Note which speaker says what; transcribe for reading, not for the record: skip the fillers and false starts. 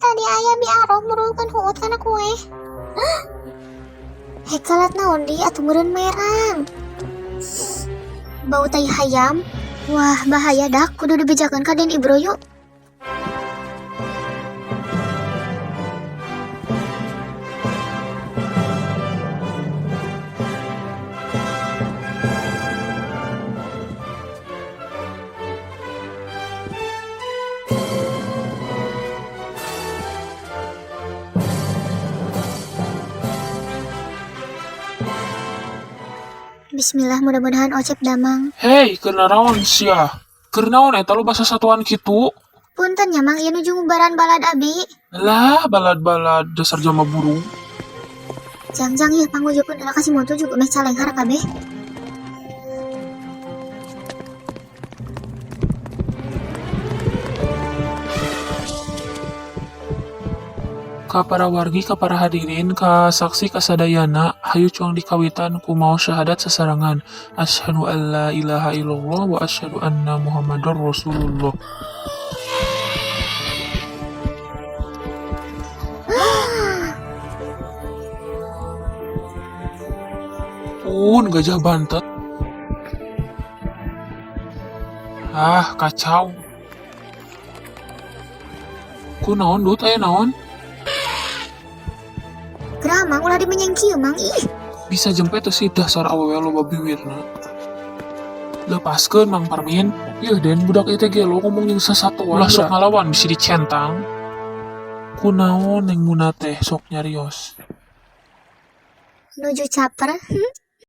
Speaker 1: tadi ayah biaroh murulkan huut kana kue. Hekalat naon di atuh meureun merang. Bau tai hayam. Wah, bahaya dak, kudu dibejakeun ka Den Ibro yuk. Bismillah, mudah-mudahan Ocep damang.
Speaker 2: Hei, keur naon sia? Keur naon eta lo basa satuan kitu?
Speaker 1: Punten nya mang, ieu nuju ngubaran balad abi.
Speaker 2: Lah, balad-balad dasar jama burung.
Speaker 1: Jangjang ieu pangujupun ala kasih moto juga meh calenghar kabeh.
Speaker 2: Ka para wargi, ka para hadirin, ka saksi kasadayana, hayu cuang dikawitan ku mau syahadat sasarangan. Asyhadu an la ilaha illallah wa asyhadu anna Muhammadar Rasulullah. Gajah bantet. Ah, kacau. Ku naon dut aya naon?
Speaker 1: Gerah mang ulah dimenyeng kieu mang ih.
Speaker 2: Bisa jempet tuh si dasar awewe lo babiwirna. Lepaskeun Mang Parmin. Yeuh Den budak ieu teh ge lo ngomong jeung sasatuan. Ulah sok ngalawan bisi dicentang. Kunaon neng Muna teh sok nyarios.
Speaker 1: Nuju caper.